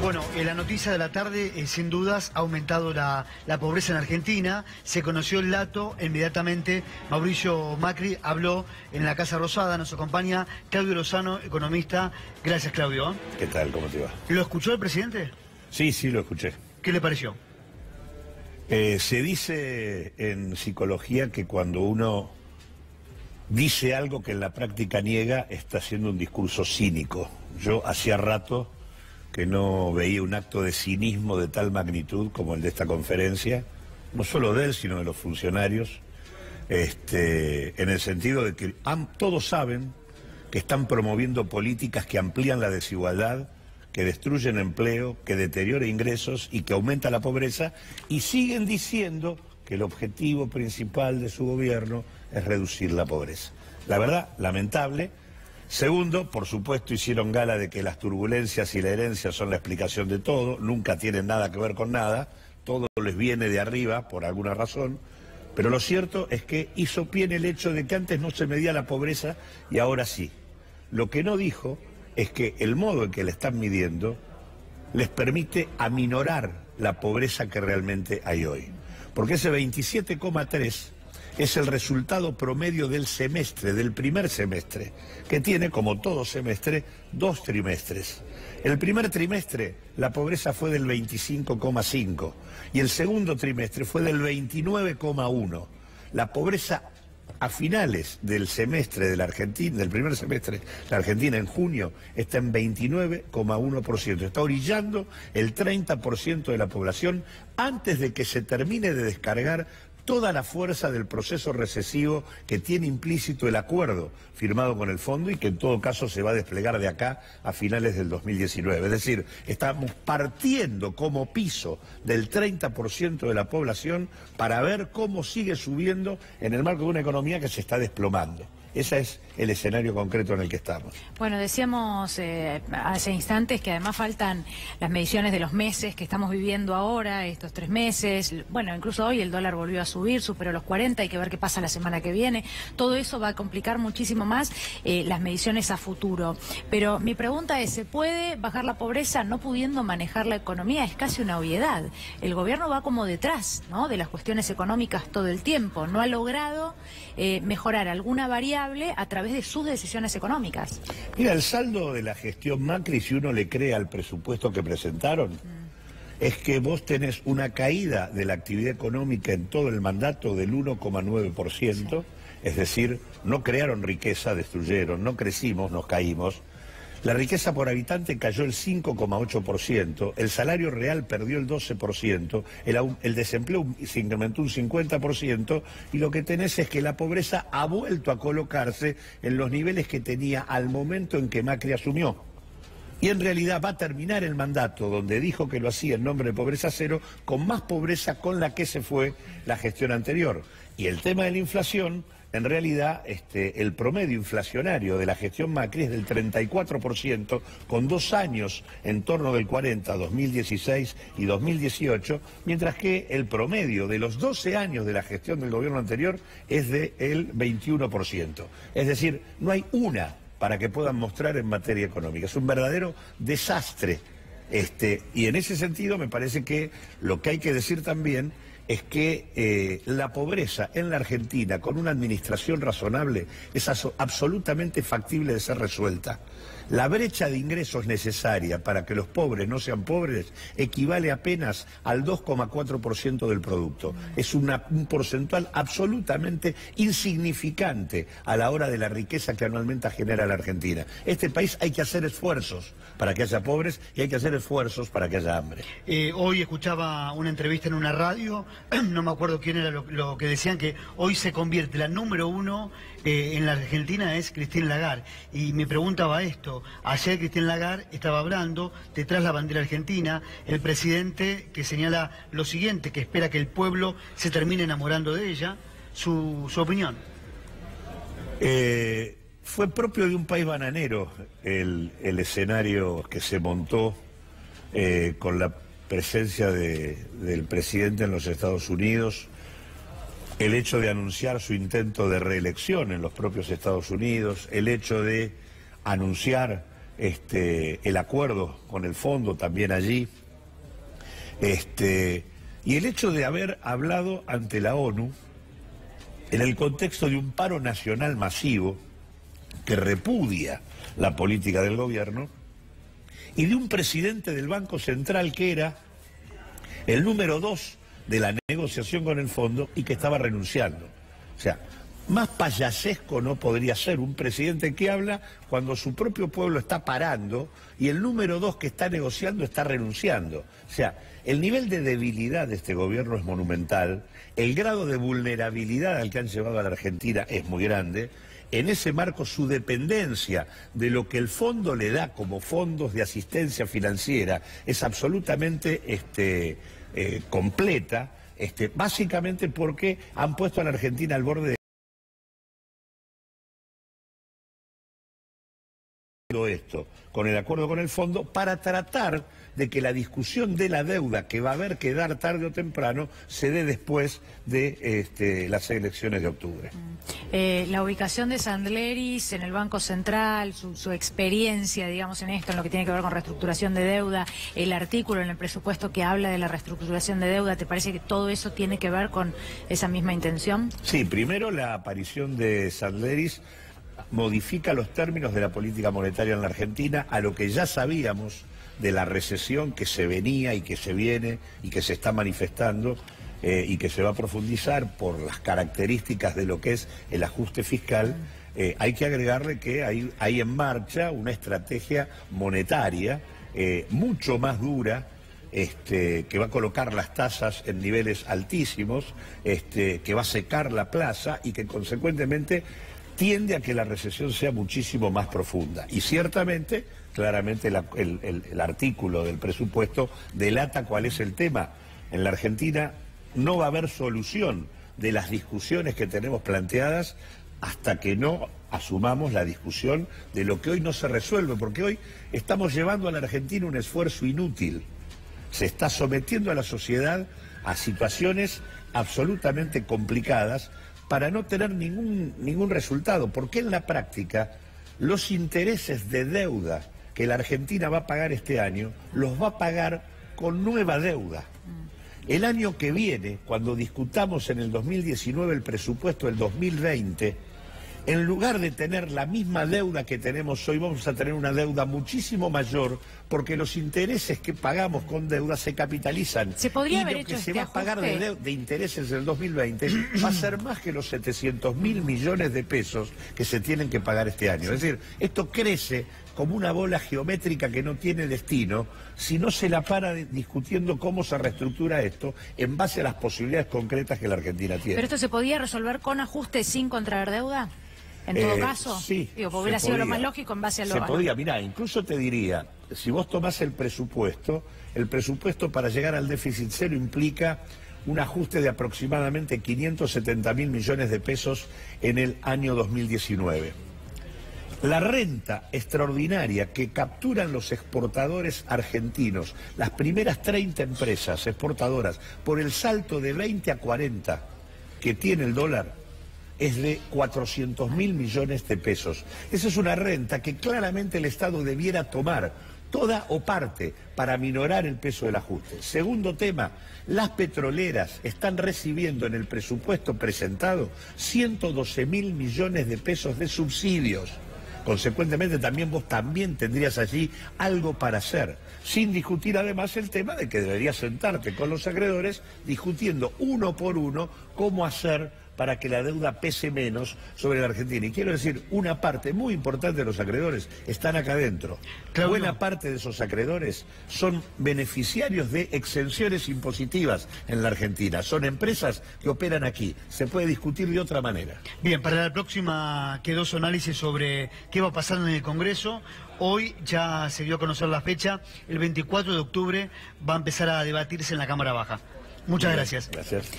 Bueno, la noticia de la tarde, sin dudas, ha aumentado la pobreza en Argentina. Se conoció el dato, inmediatamente Mauricio Macri habló en la Casa Rosada. Nos acompaña Claudio Lozano, economista. Gracias, Claudio. ¿Qué tal? ¿Cómo te va? ¿Lo escuchó el presidente? Sí, lo escuché. ¿Qué le pareció? Se dice en psicología que cuando uno dice algo que en la práctica niega, está haciendo un discurso cínico. Yo hacía rato que no veía un acto de cinismo de tal magnitud como el de esta conferencia, no solo de él, sino de los funcionarios, en el sentido de que todos saben que están promoviendo políticas que amplían la desigualdad, que destruyen empleo, que deteriora ingresos y que aumenta la pobreza, y siguen diciendo que el objetivo principal de su gobierno es reducir la pobreza. La verdad, lamentable. Segundo, por supuesto, hicieron gala de que las turbulencias y la herencia son la explicación de todo, nunca tienen nada que ver con nada, todo les viene de arriba por alguna razón, pero lo cierto es que hizo pie en el hecho de que antes no se medía la pobreza y ahora sí. Lo que no dijo es que el modo en que la están midiendo les permite aminorar la pobreza que realmente hay hoy. Porque ese 27,3 es el resultado promedio del semestre, del primer semestre, que tiene, como todo semestre, 2 trimestres. El primer trimestre la pobreza fue del 25,5 y el segundo trimestre fue del 29,1. La pobreza a finales del semestre de la Argentina, del primer semestre de la Argentina en junio, está en 29,1%. Está orillando el 30% de la población antes de que se termine de descargar toda la fuerza del proceso recesivo que tiene implícito el acuerdo firmado con el fondo y que en todo caso se va a desplegar de acá a finales del 2019. Es decir, estamos partiendo como piso del 30% de la población para ver cómo sigue subiendo en el marco de una economía que se está desplomando. Ese es el escenario concreto en el que estamos. Bueno, decíamos hace instantes que además faltan las mediciones de los meses que estamos viviendo ahora, estos 3 meses. Bueno, incluso hoy el dólar volvió a subir, superó los 40, hay que ver qué pasa la semana que viene. Todo eso va a complicar muchísimo más las mediciones a futuro. Pero mi pregunta es, ¿se puede bajar la pobreza no pudiendo manejar la economía? Es casi una obviedad. El gobierno va como detrás, ¿no?, de las cuestiones económicas todo el tiempo. No ha logrado mejorar alguna variable a través de sus decisiones económicas. Mira, el saldo de la gestión Macri, si uno le cree al presupuesto que presentaron, es que vos tenés una caída de la actividad económica en todo el mandato del 1,9%, es decir, no crearon riqueza, destruyeron, no crecimos, nos caímos. La riqueza por habitante cayó el 5,8%, el salario real perdió el 12%, el desempleo se incrementó un 50% y lo que tenés es que la pobreza ha vuelto a colocarse en los niveles que tenía al momento en que Macri asumió. Y en realidad va a terminar el mandato, donde dijo que lo hacía en nombre de pobreza cero, con más pobreza con la que se fue la gestión anterior. Y el tema de la inflación, en realidad, el promedio inflacionario de la gestión Macri es del 34%, con 2 años en torno del 40, 2016 y 2018, mientras que el promedio de los 12 años de la gestión del gobierno anterior es del 21%. Es decir, no hay una para que puedan mostrar en materia económica. Es un verdadero desastre. Y en ese sentido me parece que lo que hay que decir también es que la pobreza en la Argentina, con una administración razonable, es absolutamente factible de ser resuelta. La brecha de ingresos necesaria para que los pobres no sean pobres equivale apenas al 2,4% del producto. Es un porcentual absolutamente insignificante a la hora de la riqueza que anualmente genera la Argentina. Este país hay que hacer esfuerzos para que haya pobres y hay que hacer esfuerzos para que haya hambre. Hoy escuchaba una entrevista en una radio, no me acuerdo quién era lo que decían, que hoy se convierte la número 1 en la Argentina es Christine Lagarde. Y me preguntaba esto, ayer Christine Lagarde estaba hablando detrás de la bandera argentina, el presidente que señala lo siguiente, que espera que el pueblo se termine enamorando de ella. Su opinión. Fue propio de un país bananero el escenario que se montó con la presencia del presidente en los Estados Unidos, el hecho de anunciar su intento de reelección en los propios Estados Unidos, el hecho de anunciar el acuerdo con el fondo también allí, y el hecho de haber hablado ante la ONU en el contexto de un paro nacional masivo que repudia la política del gobierno, y de un presidente del Banco Central que era el número 2 de la negociación con el fondo y que estaba renunciando. O sea, más payasesco no podría ser un presidente que habla cuando su propio pueblo está parando y el número 2 que está negociando está renunciando. O sea, el nivel de debilidad de este gobierno es monumental, el grado de vulnerabilidad al que han llevado a la Argentina es muy grande. En ese marco, su dependencia de lo que el fondo le da como fondos de asistencia financiera es absolutamente completa, básicamente porque han puesto a la Argentina al borde de esto, con el acuerdo con el fondo, para tratar de que la discusión de la deuda que va a haber que dar tarde o temprano se dé después de las elecciones de octubre. La ubicación de Sandleris en el Banco Central, su experiencia, digamos, en esto, en lo que tiene que ver con reestructuración de deuda, el artículo en el presupuesto que habla de la reestructuración de deuda, ¿te parece que todo eso tiene que ver con esa misma intención? Sí, primero la aparición de Sandleris modifica los términos de la política monetaria en la Argentina a lo que ya sabíamos de la recesión que se venía y que se viene y que se está manifestando y que se va a profundizar por las características de lo que es el ajuste fiscal. Hay que agregarle que hay en marcha una estrategia monetaria mucho más dura, que va a colocar las tasas en niveles altísimos, que va a secar la plaza y que consecuentemente tiende a que la recesión sea muchísimo más profunda. Y ciertamente, claramente el artículo del presupuesto delata cuál es el tema. En la Argentina no va a haber solución de las discusiones que tenemos planteadas hasta que no asumamos la discusión de lo que hoy no se resuelve, porque hoy estamos llevando a la Argentina un esfuerzo inútil. Se está sometiendo a la sociedad a situaciones absolutamente complicadas para no tener ningún resultado, porque en la práctica los intereses de deuda que la Argentina va a pagar este año, los va a pagar con nueva deuda. El año que viene, cuando discutamos en el 2019 el presupuesto del 2020, en lugar de tener la misma deuda que tenemos hoy, vamos a tener una deuda muchísimo mayor, porque los intereses que pagamos con deuda se capitalizan. ¿Se podría haber hecho hecho se va a pagar de intereses del 2020 va a ser más que los 700.000 millones de pesos que se tienen que pagar este año. Es decir, esto crece como una bola geométrica que no tiene destino si no se la para discutiendo cómo se reestructura esto en base a las posibilidades concretas que la Argentina tiene. ¿Pero esto se podía resolver con ajustes sin contraer deuda? En todo caso, sí, digo, hubiera sido lo más lógico en base a lo... Se podía, mirá, incluso te diría, si vos tomás el presupuesto para llegar al déficit cero implica un ajuste de aproximadamente 570.000 millones de pesos en el año 2019. La renta extraordinaria que capturan los exportadores argentinos, las primeras 30 empresas exportadoras, por el salto de 20 a 40 que tiene el dólar, es de 400.000 millones de pesos. Esa es una renta que claramente el Estado debiera tomar, toda o parte, para minorar el peso del ajuste. Segundo tema, las petroleras están recibiendo en el presupuesto presentado 112.000 millones de pesos de subsidios. Consecuentemente vos también tendrías allí algo para hacer, sin discutir además el tema de que deberías sentarte con los acreedores discutiendo uno por uno cómo hacer para que la deuda pese menos sobre la Argentina. Y quiero decir, una parte muy importante de los acreedores están acá adentro. Claro. Buena parte de esos acreedores son beneficiarios de exenciones impositivas en la Argentina. Son empresas que operan aquí. Se puede discutir de otra manera. Bien, para la próxima quedó su análisis sobre qué va pasando en el Congreso. Hoy ya se dio a conocer la fecha. El 24 de octubre va a empezar a debatirse en la Cámara Baja. Muchas gracias. Gracias.